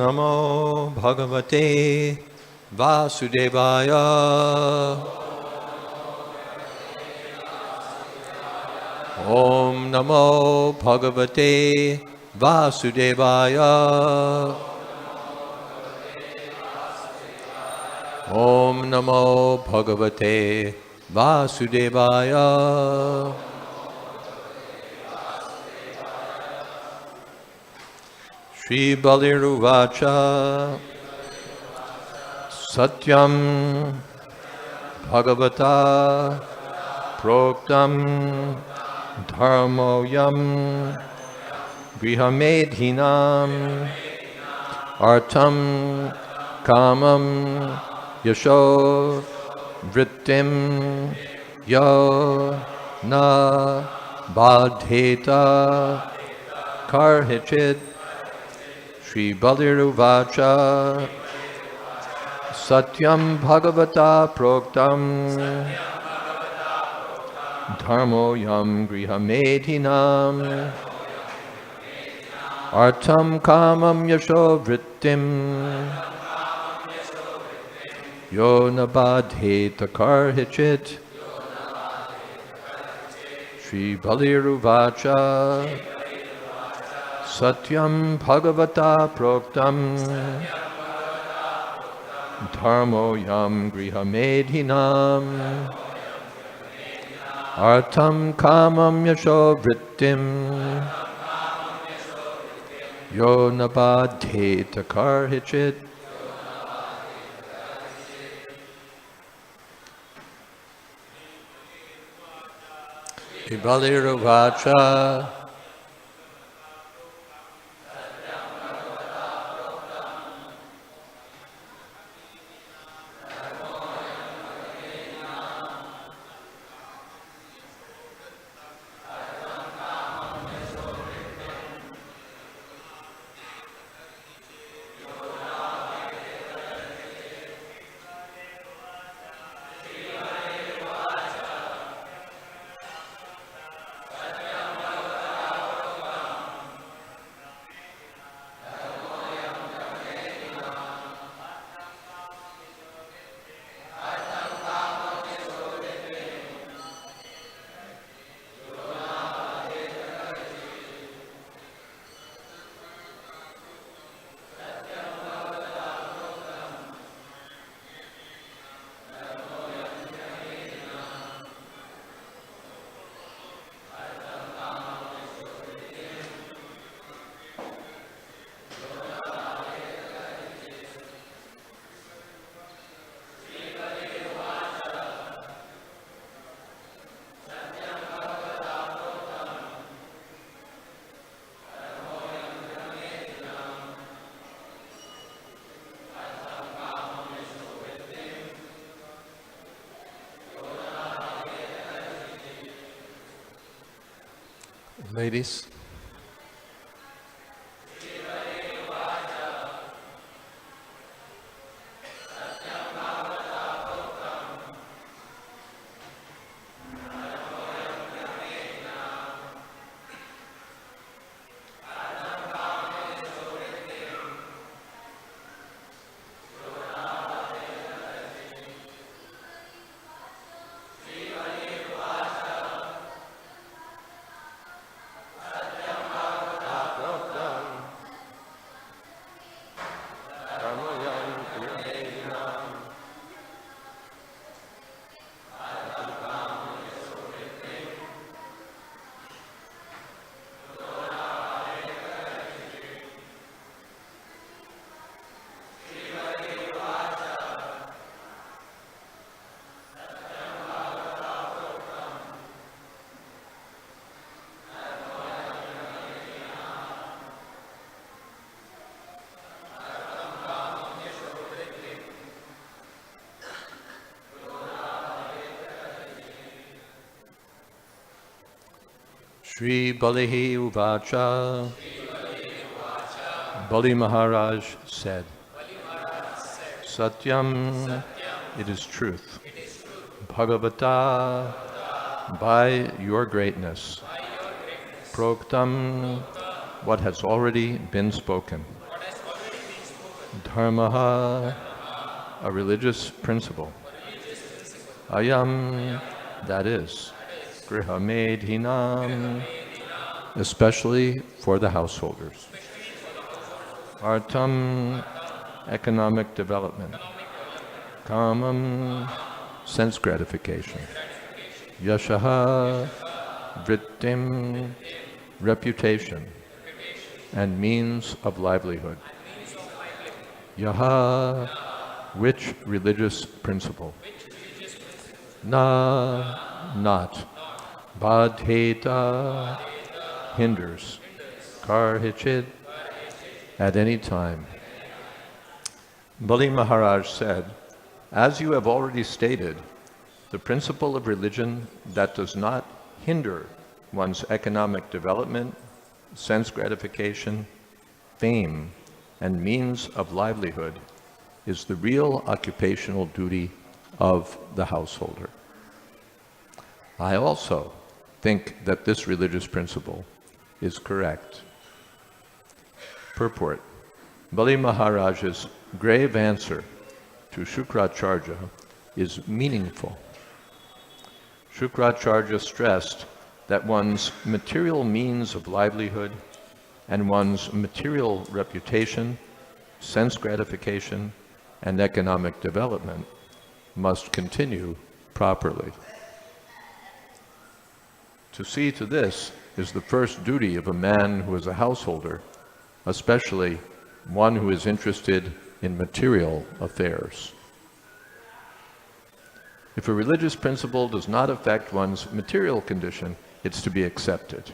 Namo Bhagavate Vasudevaya. Om Namo Bhagavate Vasudevaya. Om Namo Bhagavate Vasudevaya. Shri Baliruvacha Satyam Bhagavata Proktam Dharmoyam Grihamedhinam Artam Kamam Yasho Vrittim Yo Na Badheta Karhichit Shri Baliruvacha Satyam Bhagavata Proktam Dharmoyam Grihamedhinam Artam Kamam Yasho Vrittim Yo Nabadheta Karhichit Shri Baliruvacha Satyam Bhagavata Proktam Dharmoyam Grihamedhinam Artam Kamam Yasho Vrittim Yo Nabadheta Karhichit. Baliruvacha Ladies. Shri Balihi Uvacha, Bali Maharaj said, Satyam, it is truth. Bhagavata, by your greatness. Proktam, what has already been spoken. dharmaha, a religious principle. Ayam, that is, griha medhinam, especially for the householders. Artam, economic development. Kamam, sense gratification. Yashaha, vrittim, reputation, and means of livelihood. Yaha, which religious principle? Na, not. Badheta, hinders. Karhichit, at any time. Bali Maharaj said, as you have already stated, the principle of religion that does not hinder one's economic development, sense gratification, fame, and means of livelihood is the real occupational duty of the householder. I also think that this religious principle is correct. Purport. Bali Maharaj's grave answer to Shukracharya is meaningful. Shukracharya stressed that one's material means of livelihood and one's material reputation, sense gratification, and economic development must continue properly. To see to this is the first duty of a man who is a householder, especially one who is interested in material affairs. If a religious principle does not affect one's material condition, it's to be accepted.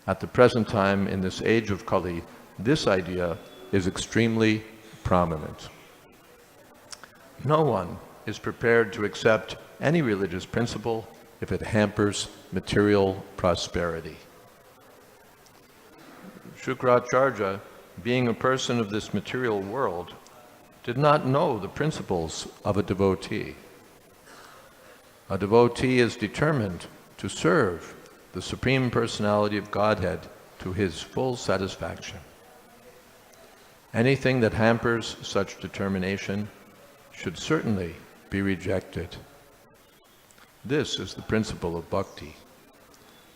At the present time, in this age of Kali, this idea is extremely prominent. No one is prepared to accept any religious principle if it hampers material prosperity. Shukracharya, being a person of this material world, did not know the principles of a devotee. A devotee is determined to serve the Supreme Personality of Godhead to his full satisfaction. Anything that hampers such determination should certainly be rejected. This is the principle of bhakti.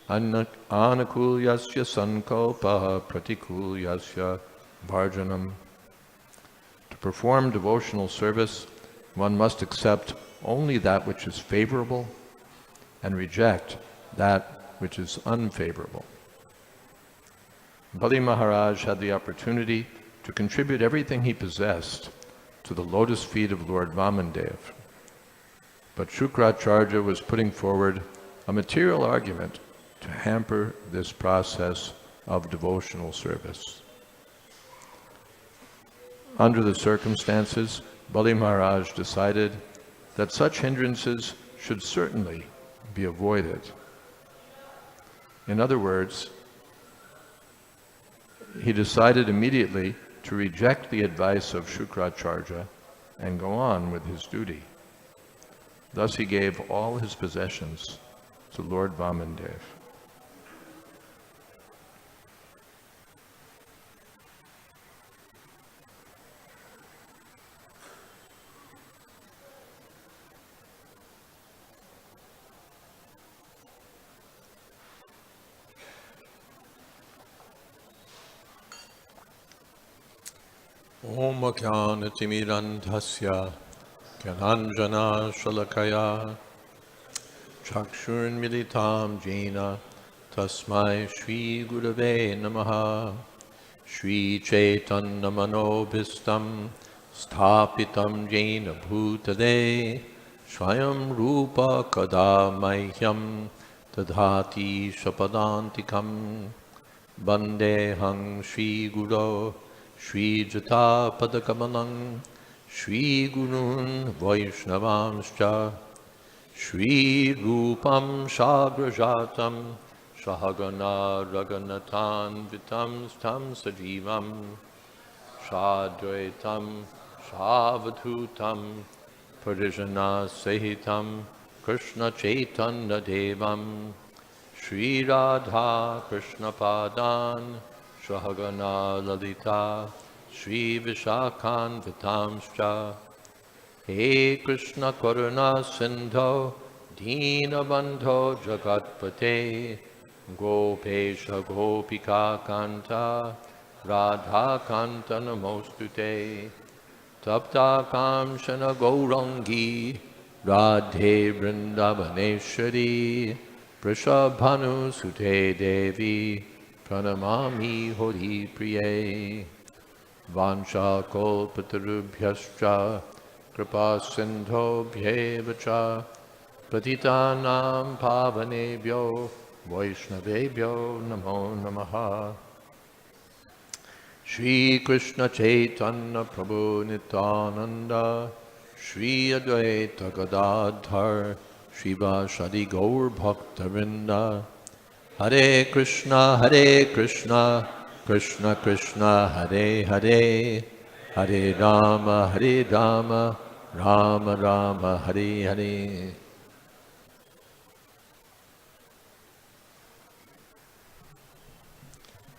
Anakulyasya sankalpa pratikulyasya varjanam. To perform devotional service, one must accept only that which is favorable and reject that which is unfavorable. Bali Maharaj had the opportunity to contribute everything he possessed to the lotus feet of Lord Vamandev. But Shukracharya was putting forward a material argument to hamper this process of devotional service. Under the circumstances, Bali Maharaj decided that such hindrances should certainly be avoided. In other words, he decided immediately to reject the advice of Shukracharya and go on with his duty. Thus he gave all his possessions to Lord Vamandev. Om Jnanatimirandhasya Gyananjana Shalakaya Chakshurmilitam Jena Tasmai Shri Gurave Namaha Shri Chaitanya Manobhistam Sthapitam Jena Bhutale Swayam Rupa Kada Mahyam Tadhati Shapadantikam Bandehang Shri Guru Shri Jata Padakamalang Shri Gurun Vaishnavamscha Shri Rupam Shagrajatam Shahagana Raganatan Vitam Stam Sajivam Shadvaitam Shavadhutam Parijana Sahitam Krishna Chaitanya Devam Shri Radha Krishna Padan Shahagana Lalita Shri Vishakhan Vitamscha He Krishna Karuna Sindho Dina Bandho Jagatpate Gopesha Gopika Kanta Radha Kanta Namostute Tapta Kamshana Gaurangi Radhe Vrindavaneshwari Prishabhanu Sute Devi Pranamami Hori Priye Vansha Kolpatarubhyascha Kripa Sindho Bhyevacha Patitanam Pavanebhyo Vaishnavebhyo Namo Namaha Shri Krishna Chaitanya Prabhu Nityananda Shri Advaita Gadadhar Shiva Shadi Gaur Bhaktavinda Hare Krishna Krishna Krishna Hare Hare Hare Rama Rama Rama Hare Hare.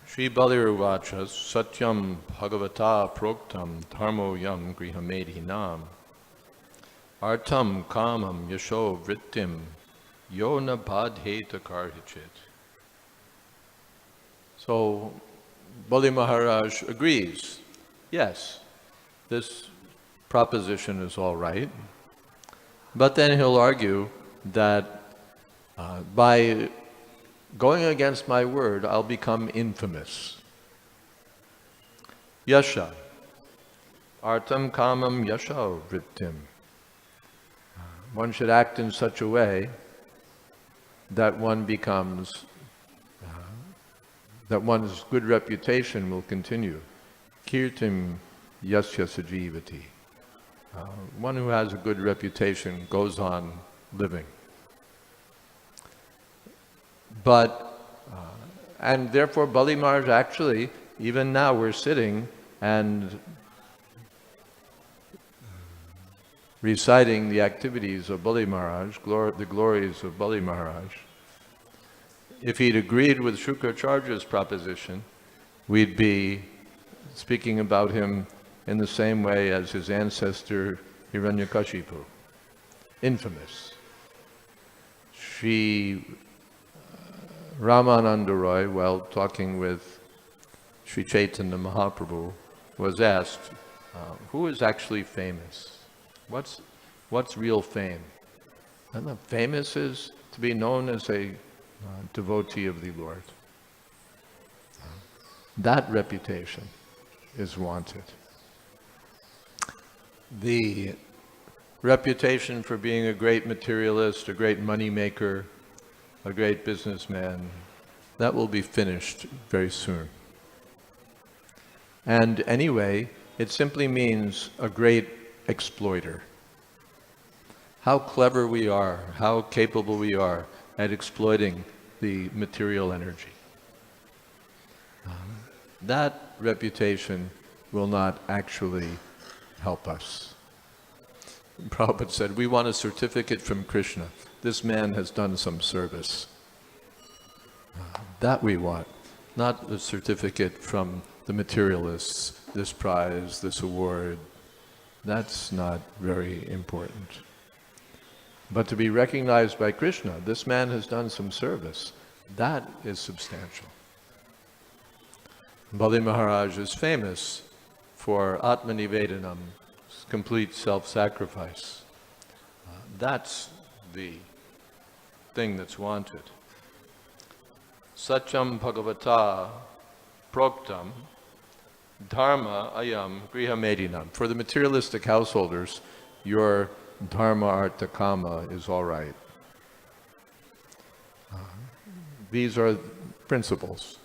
Shri Baliruvacha Satyam Bhagavata Proktam Dharmo Yam Grihamedhinam Artam Kamam Yasho Vrittim Yona Badheta Karhichit. So Bali Maharaj agrees, yes, this proposition is all right, but then he'll argue that by going against my word, I'll become infamous. Yasha, artam kamam yasha vrittim. One should act in such a way that one becomes, that one's good reputation will continue. Kirtim yasya sajivati. One who has a good reputation goes on living. But, and therefore Bali Maharaj actually, even now we're sitting and reciting the activities of Bali Maharaj, the glories of Bali Maharaj. If he'd agreed with Shukracharya's proposition, we'd be speaking about him in the same way as his ancestor Hiranyakashipu, infamous. Sri Ramananda Roy, while talking with Sri Chaitanya Mahaprabhu, was asked, who is actually famous? What's real fame? And the famous is to be known as a devotee of the Lord. That reputation is wanted. The reputation for being a great materialist, a great money maker, a great businessman, that will be finished very soon. And anyway, it simply means a great exploiter. How clever we are, how capable we are at exploiting the material energy. That reputation will not actually help us. Prabhupada said, we want a certificate from Krishna. This man has done some service. That we want, not a certificate from the materialists, this prize, this award. That's not very important. But to be recognized by Krishna, this man has done some service, that is substantial. Bali Maharaj is famous for Atmanivedanam, complete self-sacrifice. That's the thing that's wanted. Satyam Bhagavata Proktam Dharma Ayam Grihamedinam. For the materialistic householders, your Dharma Artha Kama is all right. These are principles.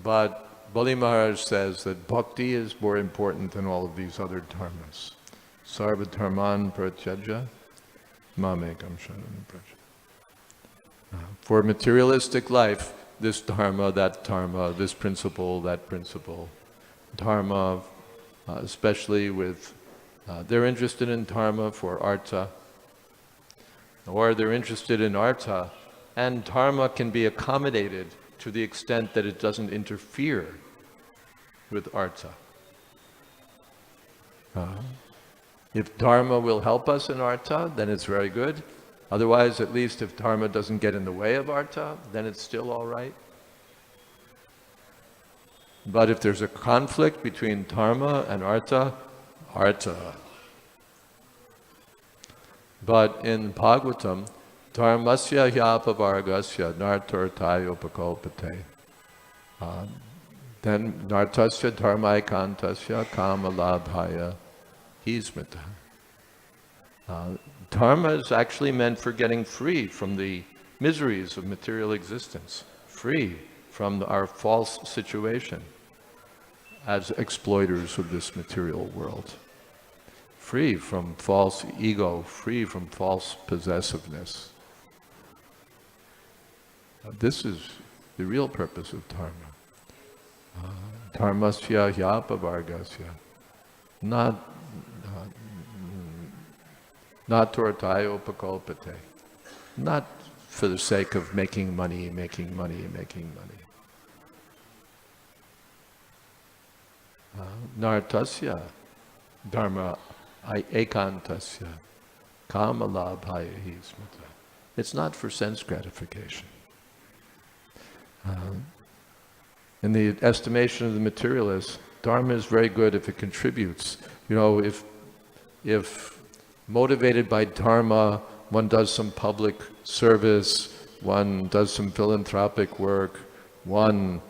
But Bali Maharaj says that bhakti is more important than all of these other dharmas. Sarva dharman pratyajya mamekam sharanam praja. For materialistic life, this dharma, that dharma, this principle, that principle. Dharma, especially with, they're interested in dharma for artha, or they're interested in artha, and dharma can be accommodated to the extent that it doesn't interfere with artha. If dharma will help us in artha, then it's very good. Otherwise, at least if dharma doesn't get in the way of artha, then it's still all right. But if there's a conflict between dharma and artha, artha. But in Bhagavatam, dharmasya hyapavargasya nartartayopakopate. Then nartasya dharmaikantasya kamalabhaya hismita. Dharma is actually meant for getting free from the miseries of material existence, free from our false situation as exploiters of this material world, free from false ego, free from false possessiveness. This is the real purpose of dharma. Dharmasya hyapavargasya. Not tortayopakopate. Not for the sake of making money. Nartasya dharma ekantasya kamalabhaya hismata. It's not for sense gratification. In the estimation of the materialists, dharma is very good if it contributes. If motivated by dharma, one does some public service, one does some philanthropic work, one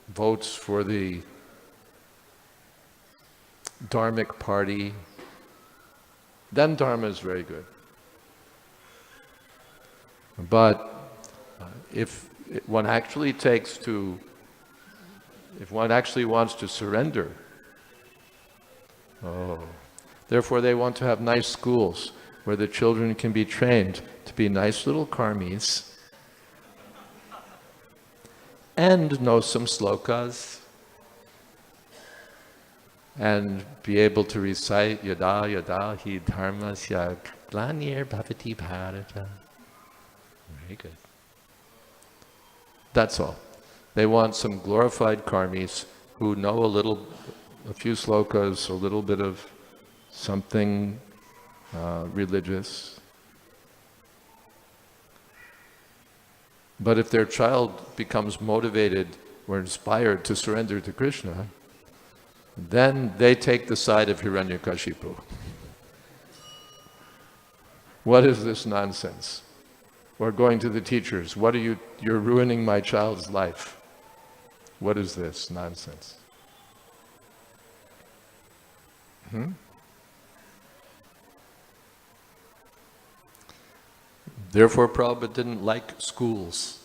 votes for the dharmic party, then dharma is very good. But if one actually wants to surrender, therefore they want to have nice schools where the children can be trained to be nice little karmis and know some slokas and be able to recite yada yada hi dharmasya glanir bhavati bharata. Very good. That's all. They want some glorified karmis who know a few slokas, a little bit of something religious. But if their child becomes motivated or inspired to surrender to Krishna, then they take the side of Hiranyakashipu. What is this nonsense? Or going to the teachers, you're ruining my child's life. What is this nonsense? Therefore, Prabhupada didn't like schools.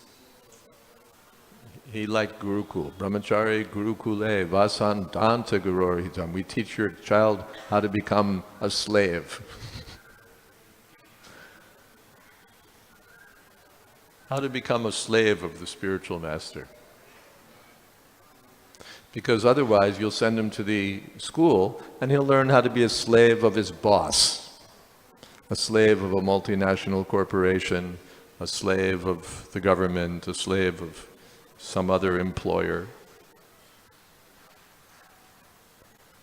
He liked Gurukul. Brahmachari Gurukule Vasantanta Gurur Hitam. We teach your child how to become a slave. How to become a slave of the spiritual master. Because otherwise you'll send him to the school and he'll learn how to be a slave of his boss, a slave of a multinational corporation, a slave of the government, a slave of some other employer.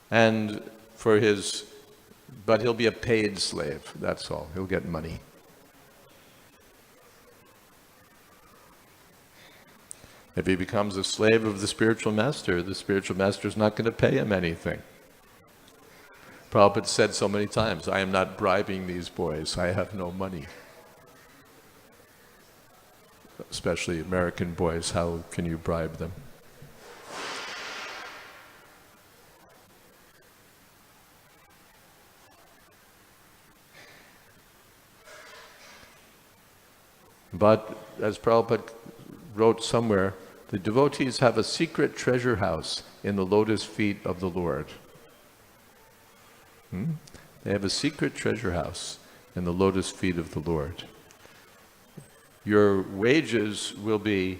But he'll be a paid slave, that's all. He'll get money. If he becomes a slave of the spiritual master is not going to pay him anything. Prabhupada said so many times, I am not bribing these boys, I have no money. Especially American boys, how can you bribe them? But as Prabhupada wrote somewhere, the devotees have a secret treasure house in the lotus feet of the Lord. They have a secret treasure house in the lotus feet of the Lord. Your wages will be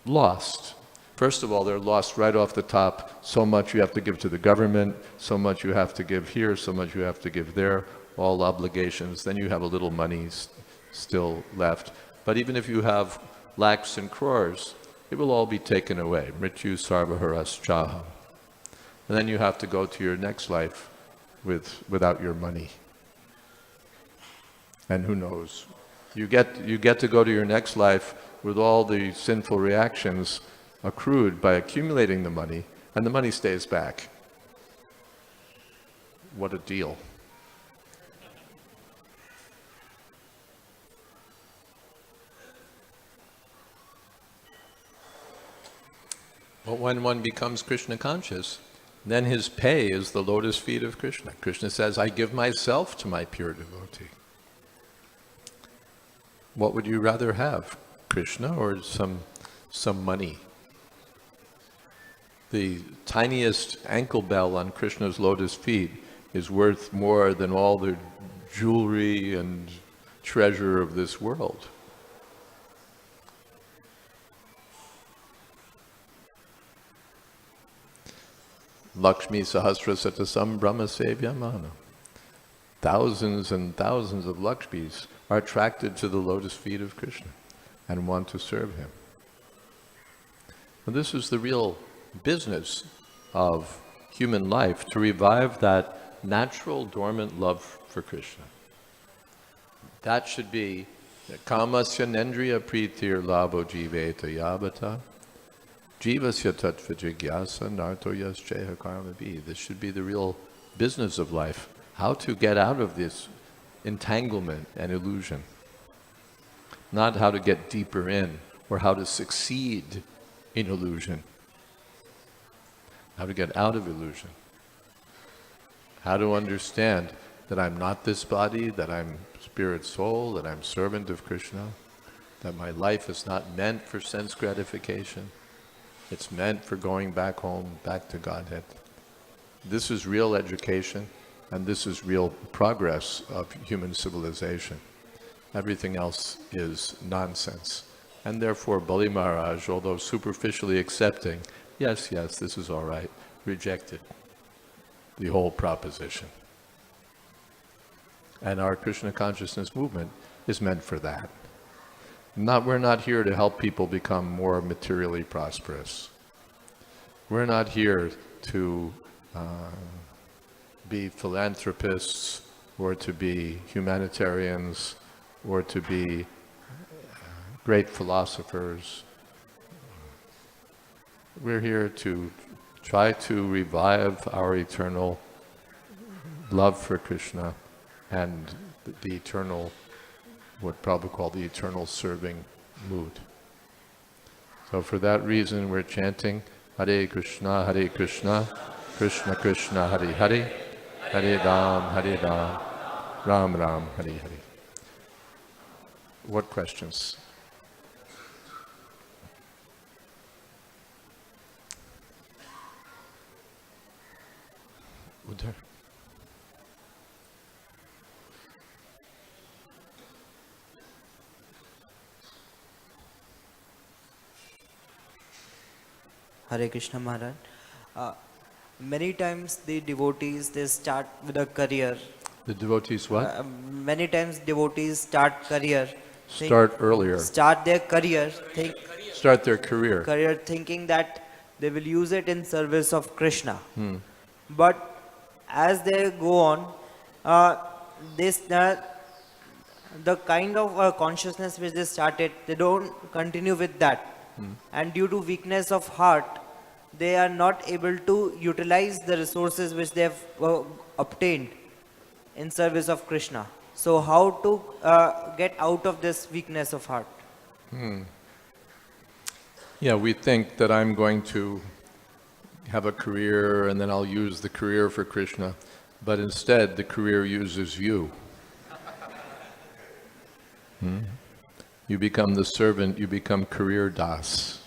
lost. First of all, they're lost right off the top. So much you have to give to the government, so much you have to give here, so much you have to give there, all obligations. Then you have a little money still left. But even if you have lakhs and crores, it will all be taken away. Mrityu sarvaharaschaha. And then you have to go to your next life without your money. And who knows? You get to go to your next life with all the sinful reactions accrued by accumulating the money, and the money stays back. What a deal. But when one becomes Krishna conscious, then his pay is the lotus feet of Krishna. Krishna says, I give myself to my pure devotee. What would you rather have, Krishna or some money? The tiniest ankle bell on Krishna's lotus feet is worth more than all the jewelry and treasure of this world. Lakshmi Sahasra Satasam Brahma Sevya Mana. Thousands and thousands of Lakshmis are attracted to the lotus feet of Krishna and want to serve him. And this is the real business of human life, to revive that natural dormant love for Krishna. That should be kamasya nendriya pritir labho jiveta yabata jivasya tattva jigyasa narto yasceha karma bhi. This should be the real business of life, how to get out of this entanglement and illusion. Not how to get deeper in or how to succeed in illusion. How to get out of illusion. How to understand that I'm not this body, that I'm spirit soul, that I'm servant of Krishna, that my life is not meant for sense gratification. It's meant for going back home, back to Godhead. This is real education, and this is real progress of human civilization. Everything else is nonsense. And therefore Bali Maharaj, although superficially accepting, yes, this is all right, rejected the whole proposition. And our Krishna consciousness movement is meant for that. We're not here to help people become more materially prosperous. We're not here to be philanthropists or to be humanitarians or to be great philosophers. We're here to try to revive our eternal love for Krishna and the eternal, what Prabhupada called the eternal serving mood. So for that reason we're chanting Hare Krishna, Krishna Krishna, Hare Hare, Hare Ram, Ram Ram, Hare Hare. What questions? Uddhar. Hare Krishna Maharaj. Many times the devotees, they start with a career. The devotees what? Many times devotees start career. Start earlier. Start their career. Start their career. Career thinking that they will use it in service of Krishna. But as they go on, the kind of consciousness which they started, they don't continue with that. And due to weakness of heart, they are not able to utilize the resources which they have obtained in service of Krishna. So how to get out of this weakness of heart? Yeah, we think that I'm going to have a career and then I'll use the career for Krishna, but instead the career uses you. You become the servant, you become career das.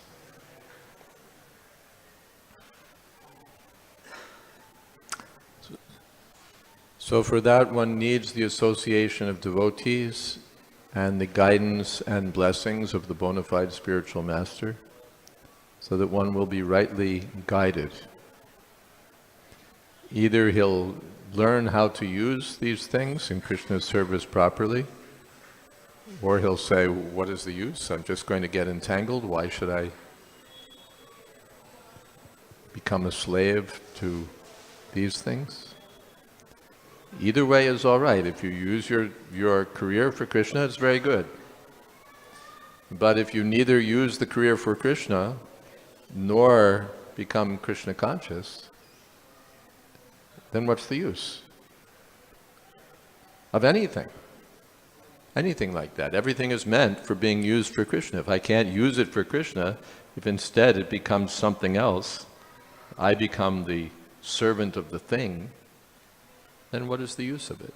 So for that one needs the association of devotees and the guidance and blessings of the bona fide spiritual master, so that one will be rightly guided. Either he'll learn how to use these things in Krishna's service properly, or he'll say, what is the use? I'm just going to get entangled. Why should I become a slave to these things? Either way is all right. If you use your career for Krishna, it's very good. But if you neither use the career for Krishna, nor become Krishna conscious, then what's the use of anything? Anything like that. Everything is meant for being used for Krishna. If I can't use it for Krishna, if instead it becomes something else, I become the servant of the thing, then what is the use of it?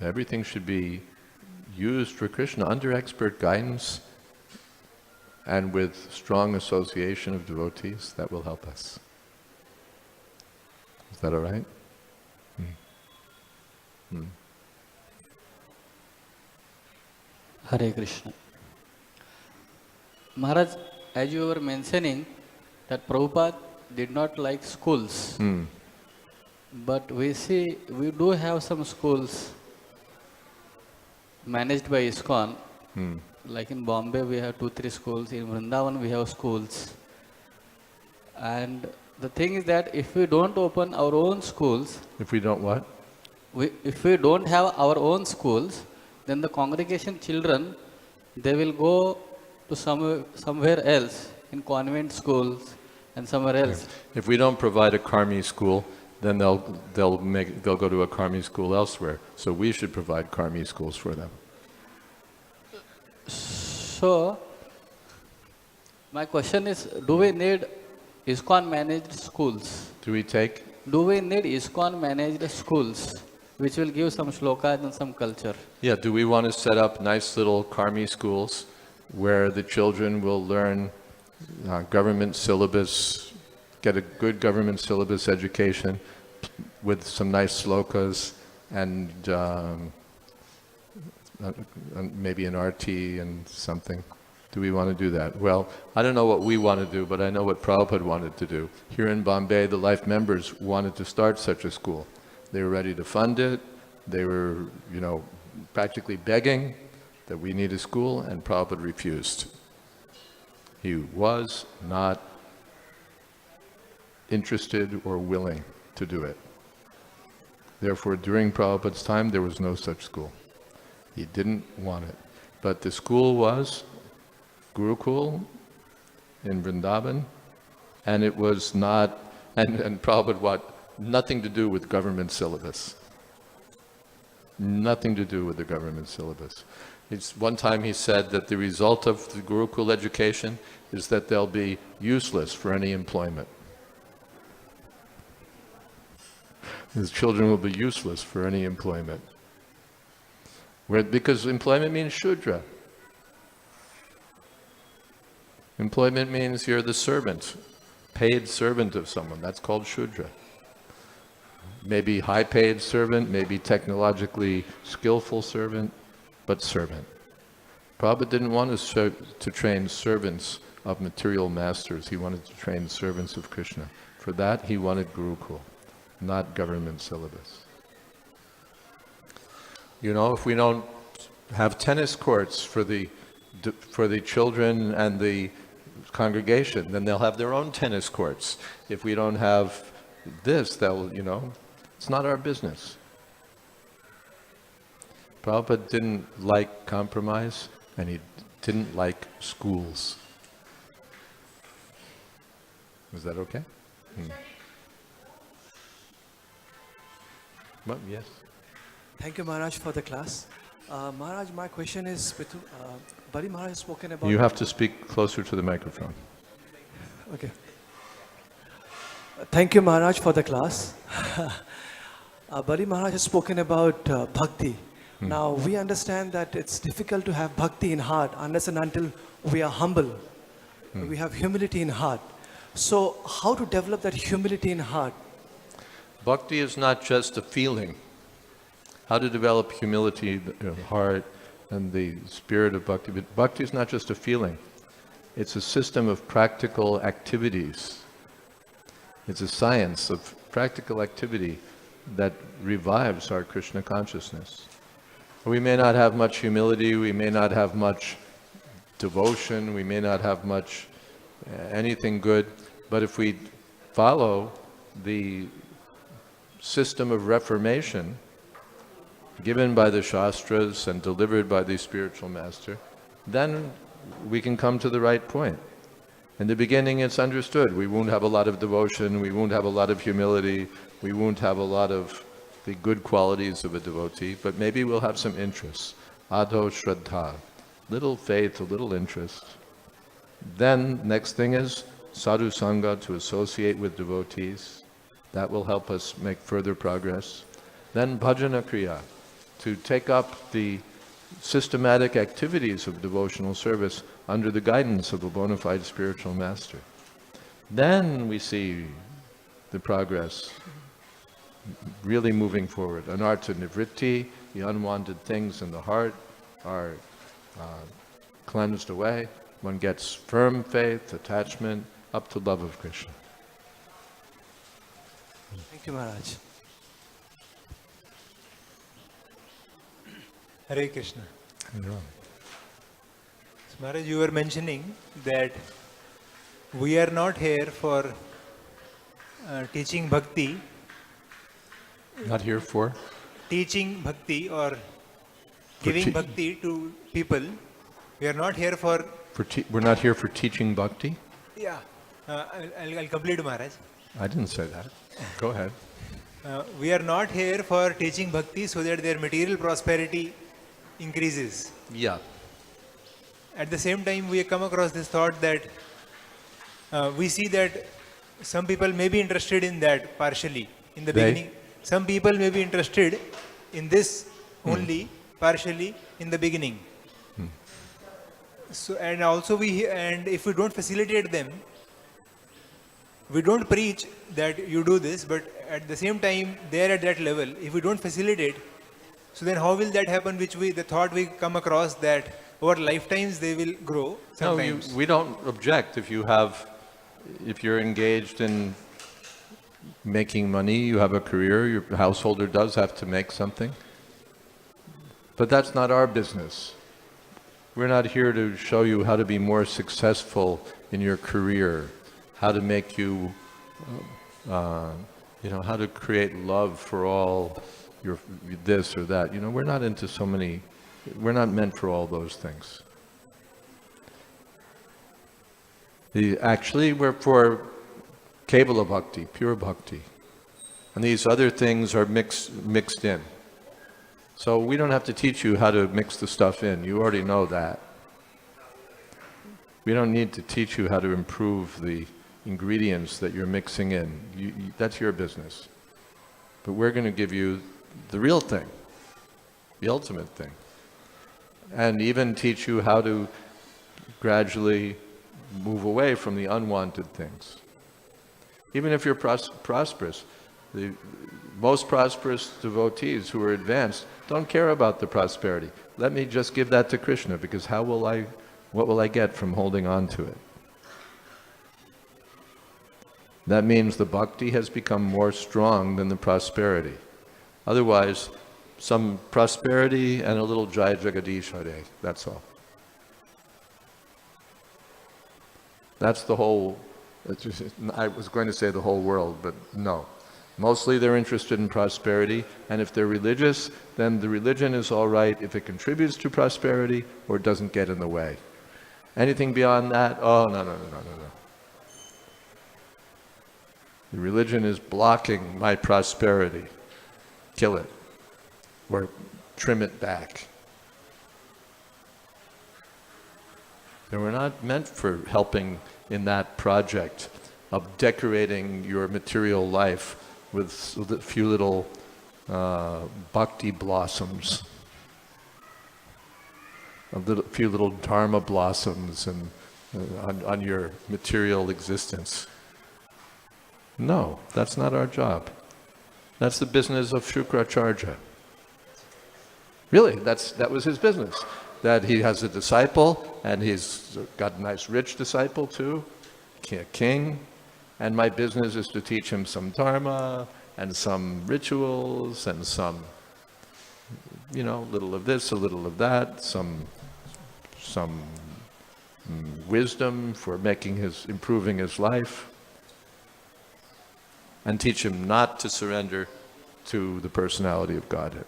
Everything should be used for Krishna under expert guidance and with strong association of devotees. That will help us. Is that all right? Hare Krishna. Maharaj, as you were mentioning that Prabhupada did not like schools, but we see we do have some schools managed by ISKCON. Like in Bombay we have 2-3 schools, in Vrindavan we have schools. And the thing is that if we don't open our own schools, If we don't what? if we don't have our own schools, then the congregation children, they will go to somewhere else, in convent schools and somewhere else. If we don't provide a Karmi school, then they'll go to a Karmi school elsewhere. So we should provide Karmi schools for them. So, my question is, do we need ISKCON managed schools? Do we take? Do we need ISKCON managed schools, which will give some shlokas and some culture? Yeah, do we want to set up nice little Karmi schools where the children will learn government syllabus, get a good government syllabus education with some nice slokas and maybe an RT and something? Do we want to do that? Well, I don't know what we want to do, but I know what Prabhupada wanted to do. Here in Bombay, the life members wanted to start such a school. They were ready to fund it. They were, practically begging that we need a school, and Prabhupada refused. He was not interested or willing to do it. Therefore, during Prabhupada's time, there was no such school. He didn't want it. But the school was Gurukul in Vrindavan, and it was not, and Prabhupada nothing to do with government syllabus. Nothing to do with the government syllabus. One time he said that the result of the Gurukul education is that they'll be useless for any employment. His children will be useless for any employment. Because employment means Shudra. Employment means you're the servant, paid servant of someone. That's called Shudra. Maybe high-paid servant, maybe technologically skillful servant, but servant. Prabhupada didn't want to train servants of material masters. He wanted to train servants of Krishna. For that, he wanted Gurukul, not government syllabus. If we don't have tennis courts for the children and the congregation, then they'll have their own tennis courts. If we don't have this, it's not our business. Prabhupada didn't like compromise, and he didn't like schools. Is that okay? Well, yes. Thank you, Maharaj, for the class. Maharaj, my question is, Bali Maharaj has spoken about... You have to speak closer to the microphone. Okay. Thank you, Maharaj, for the class. Bali Maharaj has spoken about bhakti. Now, we understand that it's difficult to have bhakti in heart unless and until we are humble. We have humility in heart. So, how to develop that humility in heart? Bhakti is not just a feeling. How to develop humility in heart and the spirit of bhakti. But bhakti is not just a feeling. It's a system of practical activities. It's a science of practical activity that revives our Krishna consciousness. We may not have much humility, we may not have much devotion, we may not have much anything good, but if we follow the system of reformation given by the Shastras and delivered by the spiritual master, then we can come to the right point. In the beginning it's understood. We won't have a lot of devotion, we won't have a lot of humility, we won't have a lot of the good qualities of a devotee, but maybe we'll have some interests. Adho Shraddha, little faith, a little interest. Then next thing is sadhu sangha, to associate with devotees. That will help us make further progress. Then bhajana kriya, to take up the systematic activities of devotional service under the guidance of a bona fide spiritual master. Then we see the progress really moving forward. Anartha nivritti, the unwanted things in the heart are cleansed away. One gets firm faith, attachment, up to love of Krishna. Thank you, Maharaj. Hare Krishna. So Maharaj, you were mentioning that we are not here for teaching bhakti. Not here for? Teaching bhakti or giving bhakti to people. We are not here for... We're not here for teaching bhakti? Yeah. I'll complete, Maharaj. I didn't say that. Go ahead. We are not here for teaching bhakti so that their material prosperity increases. Yeah. At the same time, we come across this thought that we see that some people may be interested in that partially in the beginning. Some people may be interested in this only partially in the beginning. So, and also if we don't facilitate them, we don't preach that you do this, but at the same time, they're at that level. If we don't facilitate, so then how will that happen? The thought we come across that over lifetimes they will grow. Sometimes. No, we don't object if you're engaged in making money, you have a career, your householder does have to make something. But that's not our business. We're not here to show you how to be more successful in your career, how to make you, how to create love for all your this or that. We're not into we're not meant for all those things. Actually, we're for Kevala Bhakti, pure Bhakti. And these other things are mixed in. So we don't have to teach you how to mix the stuff in. You already know that. We don't need to teach you how to improve the ingredients that you're mixing in. That's your business. But we're going to give you the real thing, the ultimate thing. And even teach you how to gradually move away from the unwanted things. Even if you're prosperous, the most prosperous devotees who are advanced don't care about the prosperity. Let me just give that to Krishna, because what will I get from holding on to it? That means the bhakti has become more strong than the prosperity. Otherwise, some prosperity and a little Jai Jagadish Hare, that's all. That's the whole, I was going to say the whole world, but no. Mostly they're interested in prosperity, and if they're religious, then the religion is all right if it contributes to prosperity or doesn't get in the way. Anything beyond that, oh, no. The religion is blocking my prosperity. Kill it, or trim it back. And we're not meant for helping in that project of decorating your material life with a few little bhakti blossoms, a few little dharma blossoms on your material existence. No, that's not our job. That's the business of Shukracharya. Really, that was his business. That he has a disciple, and he's got a nice rich disciple too, a king, and my business is to teach him some dharma and some rituals and some, little of this, a little of that, some wisdom, for improving his life, and teach him not to surrender to the personality of Godhead.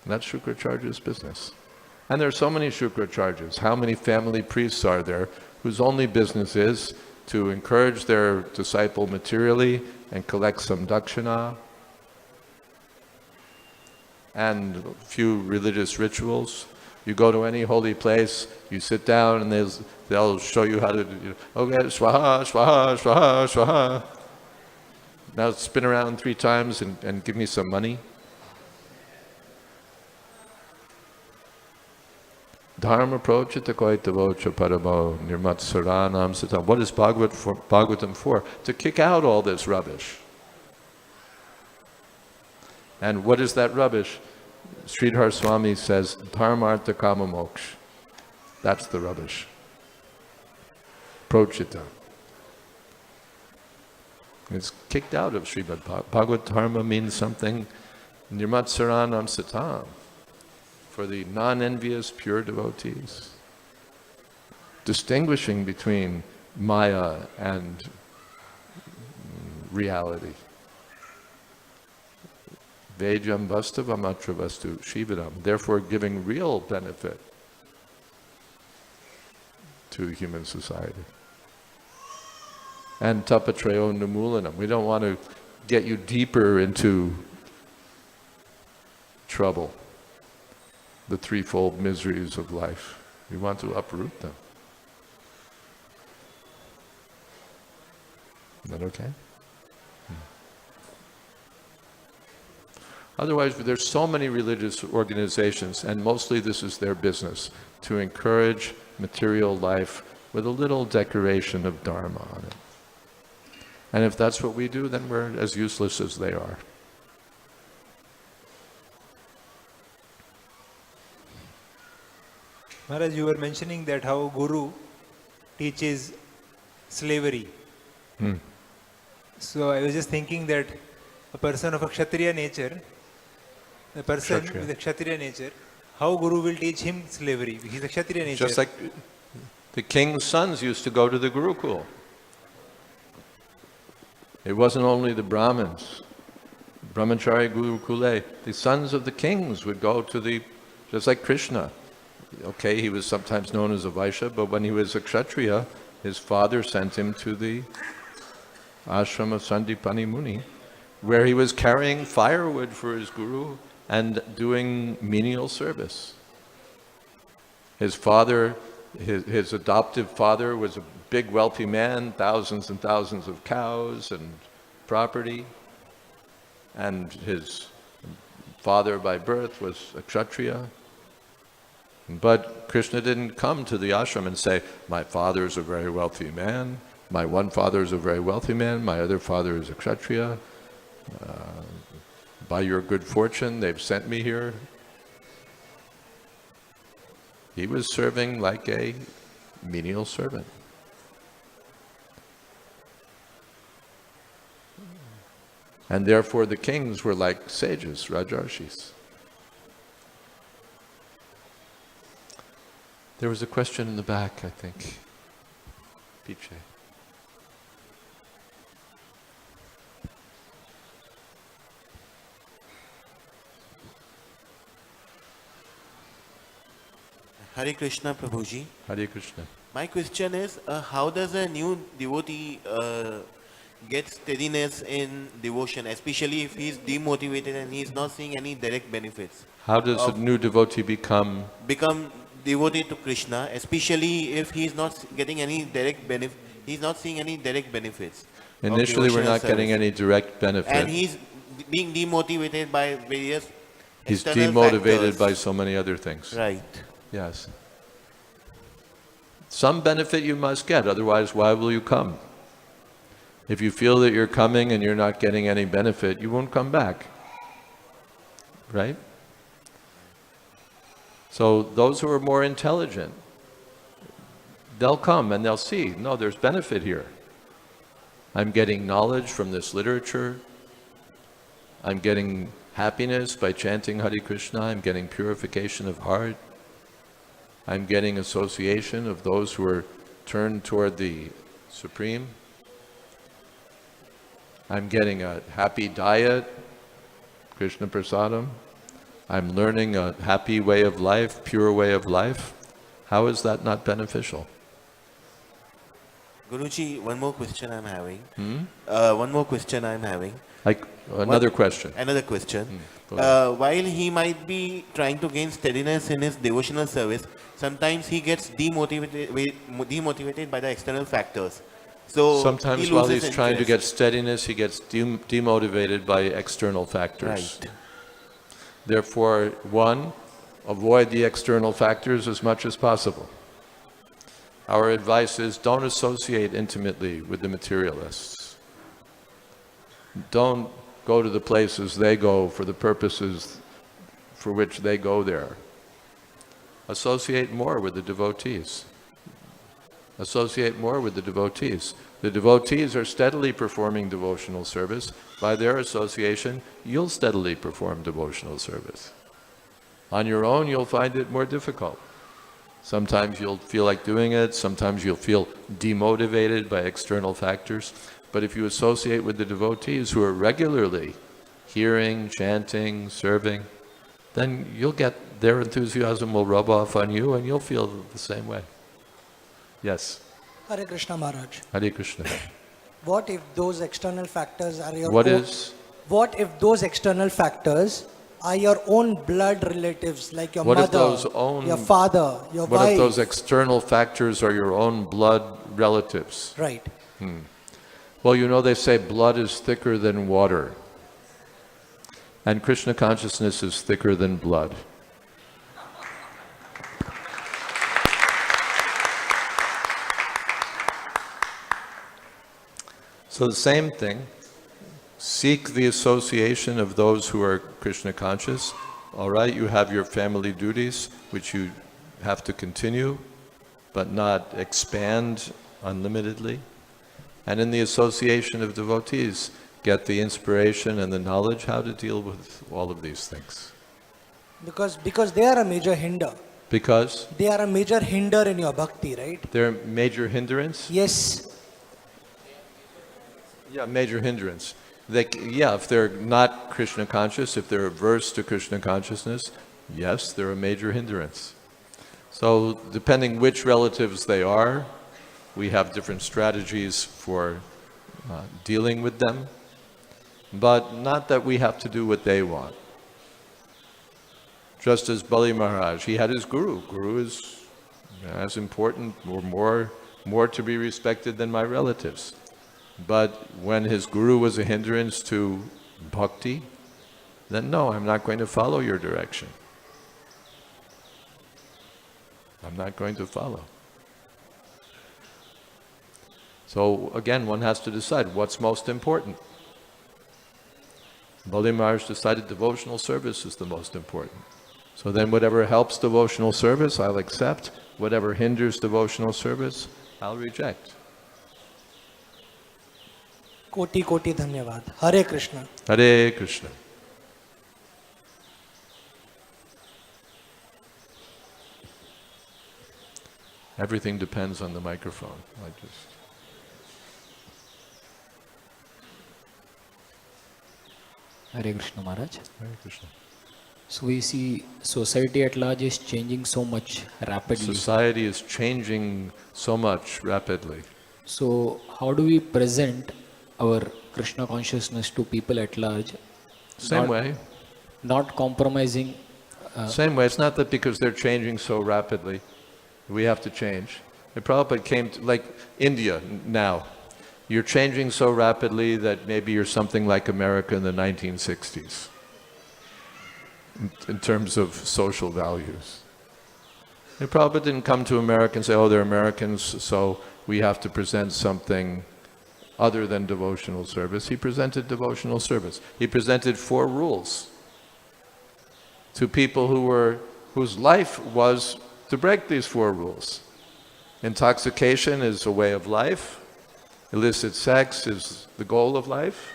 And that's Shukracharya's business. And there are so many Shukracharyas. How many family priests are there whose only business is to encourage their disciple materially and collect some dakshina and a few religious rituals? You go to any holy place, you sit down and they'll show you how to do, okay, swaha, swaha, swaha, swaha. Now spin around 3 times and give me some money. Dharma prochita koitavocha paramo nirmatsaranam sitam. What is Bhagavatam for? To kick out all this rubbish. And what is that rubbish? Sridhar Swami says, dharmartha kama moksha. That's the rubbish. Prochita. It's kicked out of Srimad Bhagavatam. Bhagavad Dharma means something, nirmatsaranam sitam, for the non-envious, pure devotees. Distinguishing between Maya and reality. Vejam vastavam atra vastu shivaram. Therefore giving real benefit to human society. And tapatrayo namulanam. We don't want to get you deeper into trouble, the threefold miseries of life. We want to uproot them. Is that okay? Otherwise, there's so many religious organizations, and mostly this is their business, to encourage material life with a little decoration of Dharma on it. And if that's what we do, then we're as useless as they are. Maharaj, you were mentioning that how Guru teaches slavery. So I was just thinking that a person of a Kshatriya nature, a person with a Kshatriya nature, how Guru will teach him slavery? He's a Kshatriya nature. Just like the king's sons used to go to the Gurukul. It wasn't only the Brahmins, Brahmachari Gurukule. The sons of the kings would go to just like Krishna. Okay, he was sometimes known as a Vaishya, but when he was a Kshatriya, his father sent him to the ashram of Sandipani Muni, where he was carrying firewood for his guru and doing menial service. His father, his adoptive father, was a big wealthy man, thousands and thousands of cows and property, and his father by birth was a Kshatriya. But Krishna didn't come to the ashram and say, my father is a very wealthy man, my one father is a very wealthy man, my other father is a Kshatriya. By your good fortune, they've sent me here. He was serving like a menial servant. And therefore the kings were like sages, Rajarshis. There was a question in the back, I think. Piche. Hare Krishna, Prabhuji. Hare Krishna. My question is, how does a new devotee get steadiness in devotion, especially if he is demotivated and he is not seeing any direct benefits? How does a new devotee become devotee to Krishna, especially if he is not getting any direct benefit? He is not seeing any direct benefits. Initially, we're not getting any direct benefit. And he's being demotivated by various He's external demotivated factors. by so many other things. Right. Yes. Some benefit you must get, otherwise why will you come? If you feel that you're coming and you're not getting any benefit, you won't come back. Right? So those who are more intelligent, they'll come and they'll see, no, there's benefit here. I'm getting knowledge from this literature. I'm getting happiness by chanting Hare Krishna. I'm getting purification of heart. I'm getting association of those who are turned toward the Supreme. I'm getting a happy diet, Krishna Prasadam. I'm learning a happy way of life, pure way of life. How is that not beneficial? Guruji, one more question I'm having. Like another question. Another question. Go ahead. While he might be trying to gain steadiness in his devotional service, sometimes he gets demotivated by the external factors. So Sometimes he while loses he's trying to interest. get steadiness, he gets demotivated by external factors. Right. Therefore, one, avoid the external factors as much as possible. Our advice is don't associate intimately with the materialists. Don't go to the places they go for the purposes for which they go there. Associate more with the devotees. Associate more with the devotees. The devotees are steadily performing devotional service. By their association, you'll steadily perform devotional service. On your own, you'll find it more difficult. Sometimes you'll feel like doing it, sometimes you'll feel demotivated by external factors. But if you associate with the devotees who are regularly hearing, chanting, serving, then you'll get, their enthusiasm will rub off on you and you'll feel the same way. Yes. Hare Krishna Maharaj. Hare Krishna. What if those external factors are your What own, is? What if those external factors are your own blood relatives, like your What if mother, those own- your father, your What wife? if those external factors are your own blood relatives? Right. Well, you know they say blood is thicker than water. And Krishna consciousness is thicker than blood. So the same thing, seek the association of those who are Krishna conscious. All right, you have your family duties, which you have to continue, but not expand unlimitedly. And in the association of devotees, get the inspiration and the knowledge how to deal with all of these things. Because they are a major hinder. Because They are a major hinder in your bhakti, right? they're a major hindrance. Yes. Yeah, major hindrance. If they're not Krishna conscious, if they're averse to Krishna consciousness, yes, they're a major hindrance. So depending which relatives they are, we have different strategies for dealing with them, but not that we have to do what they want. Just as Bali Maharaj, he had his guru. Guru is as important or more to be respected than my relatives. But when his guru was a hindrance to bhakti, then no, I'm not going to follow your direction. I'm not going to follow. So again, one has to decide what's most important. Bali Maharaj decided devotional service is the most important. So then whatever helps devotional service, I'll accept. Whatever hinders devotional service, I'll reject. Koti koti dhanyavad. Hare Krishna. Hare Krishna. Everything depends on the microphone. Hare Krishna Maharaj. Hare Krishna. So we see society at large is changing so much rapidly. Society is changing so much rapidly. So how do we present our Krishna consciousness to people at large? Same way. Not compromising. Same way. It's not that because they're changing so rapidly, we have to change. The Prabhupada came to, like India now. You're changing so rapidly that maybe you're something like America in the 1960s in terms of social values. The Prabhupada didn't come to America and say, oh, they're Americans, so we have to present something other than devotional service. He presented devotional service. He presented 4 rules to people whose life was to break these 4 rules. Intoxication is a way of life. Illicit sex is the goal of life.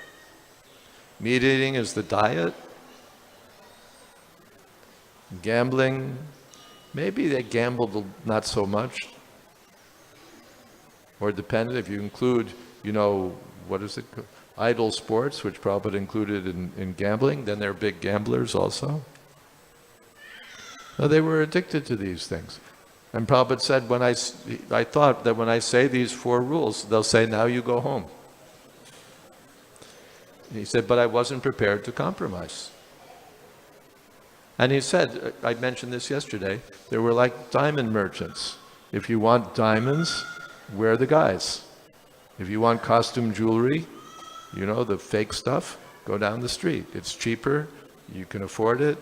Meat eating is the diet. Gambling Maybe they gambled not so much. Or depended, if you include, what is it, idle sports, which Prabhupada included in gambling, then they're big gamblers also. No, they were addicted to these things. And Prabhupada said, I thought that when I say these 4 rules, they'll say, now you go home. He said, but I wasn't prepared to compromise. And he said, I mentioned this yesterday, there were like diamond merchants. If you want diamonds, we're the guys. If you want costume jewelry, the fake stuff, go down the street. It's cheaper, you can afford it,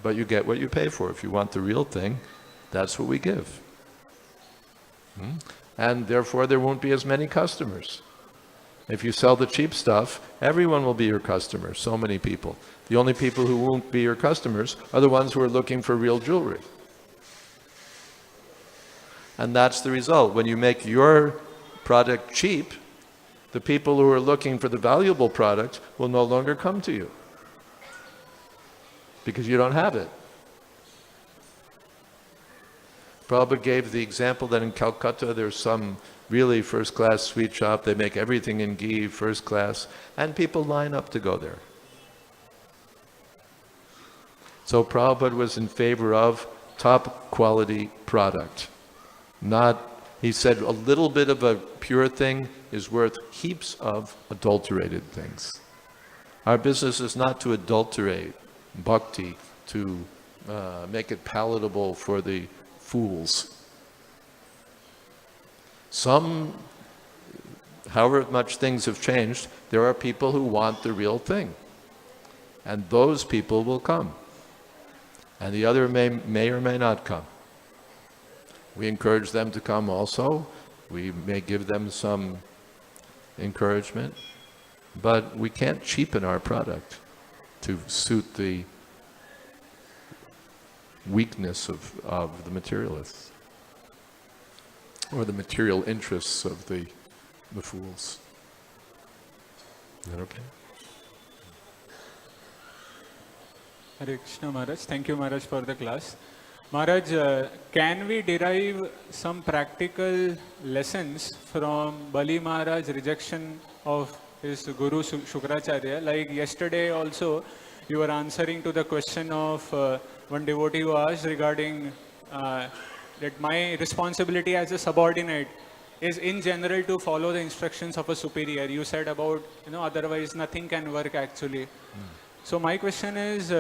but you get what you pay for. If you want the real thing, that's what we give. And therefore there won't be as many customers. If you sell the cheap stuff, everyone will be your customer, so many people. The only people who won't be your customers are the ones who are looking for real jewelry. And that's the result. When you make your product cheap, the people who are looking for the valuable product will no longer come to you because you don't have it. Prabhupada gave the example that in Calcutta there's some really first-class sweet shop. They make everything in ghee, first class, and people line up to go there. So Prabhupada was in favor of top quality product. He said a little bit of a pure thing is worth heaps of adulterated things. Our business is not to adulterate bhakti, to make it palatable for the fools. However much things have changed, there are people who want the real thing. And those people will come. And the other may or may not come. We encourage them to come also. We may give them some encouragement. But we can't cheapen our product to suit the weakness of the materialists or the material interests of the fools. Is that okay? Hare Krishna Maharaj. Thank you Maharaj for the class. Maharaj, can we derive some practical lessons from Bali Maharaj's rejection of his Guru Shukracharya? Like yesterday also, you were answering to the question of one devotee who asked regarding that my responsibility as a subordinate is in general to follow the instructions of a superior. You said about, otherwise nothing can work actually. So my question is,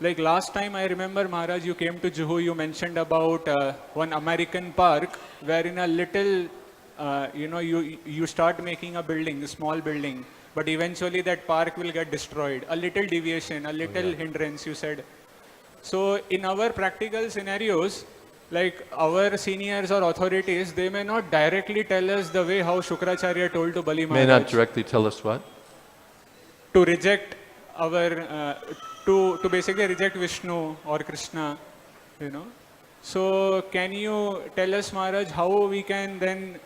like last time I remember Maharaj, you came to Juhu, you mentioned about one American park where in a little, you start making a building, a small building, but eventually that park will get destroyed. A little deviation, a little hindrance, you said. So in our practical scenarios, like our seniors or authorities, they may not directly tell us the way how Shukracharya told to Bali Maharaj. May not directly tell us what? To reject our, to basically reject Vishnu or Krishna, So can you tell us, Maharaj, how we can then,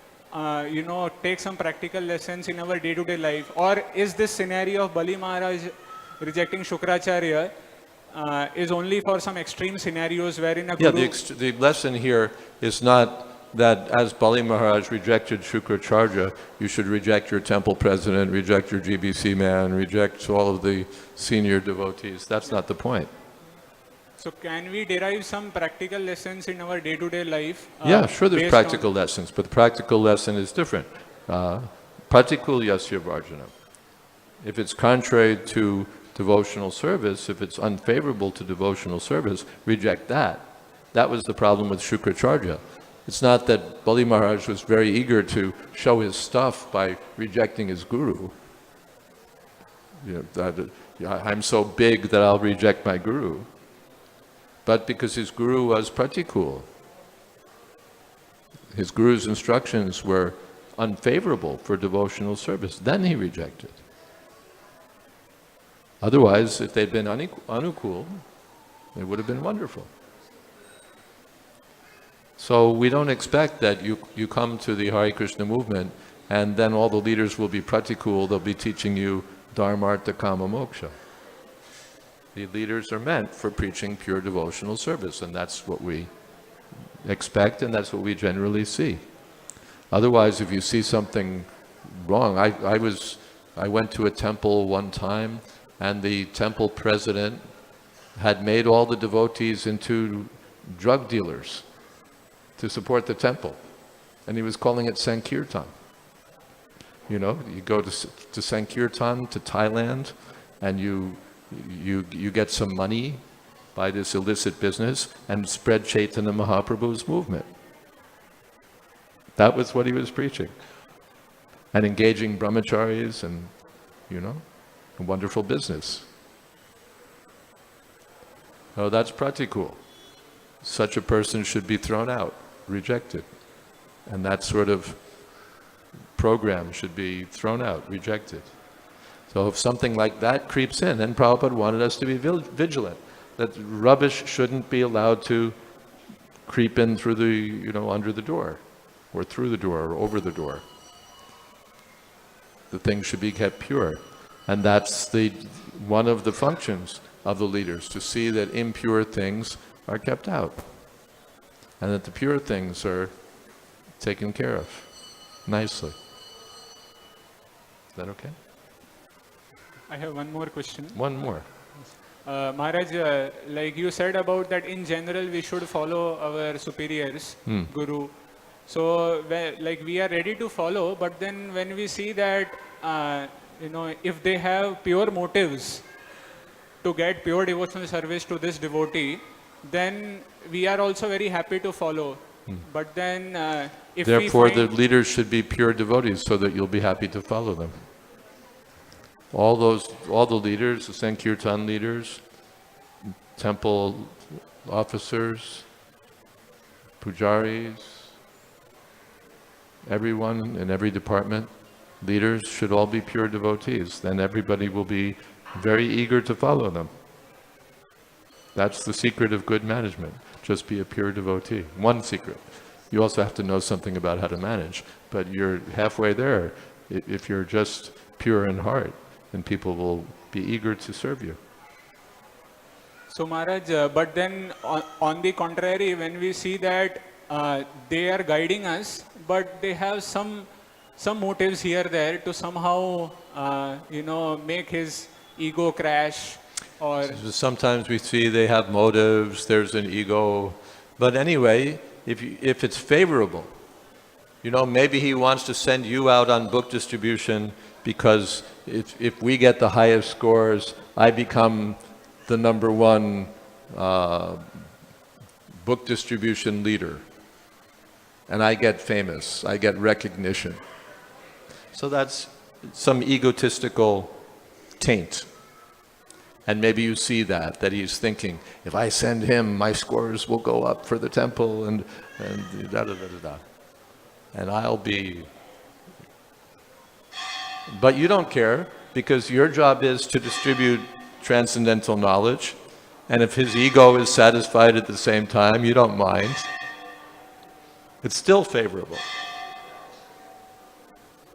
take some practical lessons in our day-to-day life? Or is this scenario of Bali Maharaj rejecting Shukracharya is only for some extreme scenarios wherein a Guru... Yeah, the lesson here is not that as Bali Maharaj rejected Shukracharya, you should reject your temple president, reject your GBC man, reject all of the senior devotees. That's not the point. So can we derive some practical lessons in our day-to-day life? Yeah, sure there's practical lessons, but the practical lesson is different. Pratikul yasya varjanam. If it's contrary to devotional service, if it's unfavorable to devotional service, reject that. That was the problem with Shukracharya. It's not that Bali Maharaj was very eager to show his stuff by rejecting his guru. I'm so big that I'll reject my guru. But because his guru was pratikul. His guru's instructions were unfavorable for devotional service. Then he rejected. Otherwise, if they'd been anukul, it would have been wonderful. So we don't expect that you come to the Hare Krishna movement and then all the leaders will be pratikul, they'll be teaching you dharmartha kama moksha. The leaders are meant for preaching pure devotional service, and that's what we expect, and that's what we generally see. Otherwise, if you see something wrong, I went to a temple one time, and the temple president had made all the devotees into drug dealers to support the temple, and he was calling it Sankirtan. You know, you go to Sankirtan, to Thailand, and you get some money by this illicit business and spread Chaitanya Mahaprabhu's movement. That was what he was preaching. And engaging brahmacharis and, you know, a wonderful business. Oh, that's pratikul. Such a person should be thrown out, rejected. And that sort of program should be thrown out, rejected. So if something like that creeps in, then Prabhupada wanted us to be vigilant, that rubbish shouldn't be allowed to creep in through the, you know, under the door, or through the door, or over the door. The things should be kept pure. And that's one of the functions of the leaders, to see that impure things are kept out, and that the pure things are taken care of nicely. Is that okay? I have one more question. One more. Maharaj, like you said about that in general we should follow our superiors, Guru. So like we are ready to follow, but then when we see that, you know, if they have pure motives to get pure devotional service to this devotee, then we are also very happy to follow. But then if Therefore, we find the leaders should be pure devotees so that you'll be happy to follow them. All the leaders, the Sankirtan leaders, temple officers, pujaris, everyone in every department, leaders should all be pure devotees. Then everybody will be very eager to follow them. That's the secret of good management. Just be a pure devotee. One secret. You also have to know something about how to manage, but you're halfway there if you're just pure in heart, then people will be eager to serve you. So Maharaj, but then on the contrary, when we see that they are guiding us, but they have some motives here there to somehow you know, make his ego crash, or sometimes we see they have motives, there's an ego, but anyway, if it's favorable, you know, maybe he wants to send you out on book distribution because if we get the highest scores, I become the #1 book distribution leader. And I get famous, I get recognition. So that's some egotistical taint. And maybe you see that he's thinking, if I send him, my scores will go up for the temple and da-da-da-da-da. And I'll be... But you don't care, because your job is to distribute transcendental knowledge, and if his ego is satisfied at the same time, you don't mind. It's still favorable.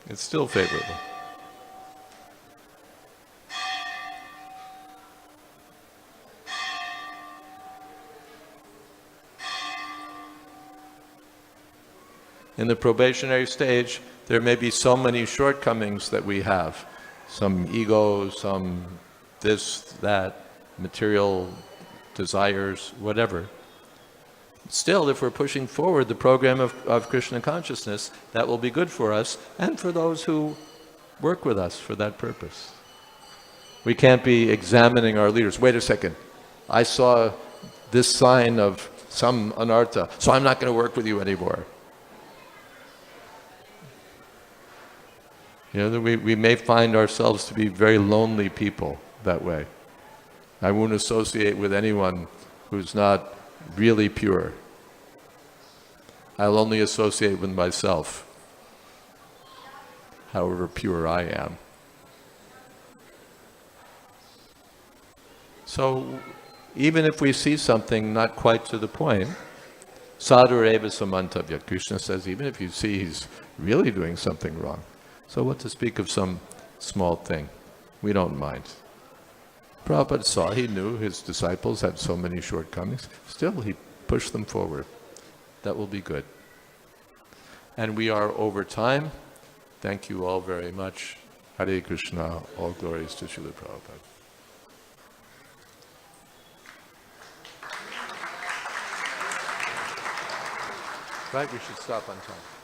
It's still favorable. In the probationary stage, there may be so many shortcomings that we have. Some ego, some this, that, material desires, whatever. Still, if we're pushing forward the program of Krishna consciousness, that will be good for us and for those who work with us for that purpose. We can't be examining our leaders. Wait a second, I saw this sign of some anartha, so I'm not going to work with you anymore. You know, we may find ourselves to be very lonely people that way. I won't associate with anyone who's not really pure. I'll only associate with myself, however pure I am. So, even if we see something not quite to the point, sadhureva samantavya, Krishna says, even if you see he's really doing something wrong, so what to speak of some small thing? We don't mind. Prabhupada saw, he knew his disciples had so many shortcomings. Still, he pushed them forward. That will be good. And we are over time. Thank you all very much. Hare Krishna. All glories to Srila Prabhupada. Right, we should stop on time.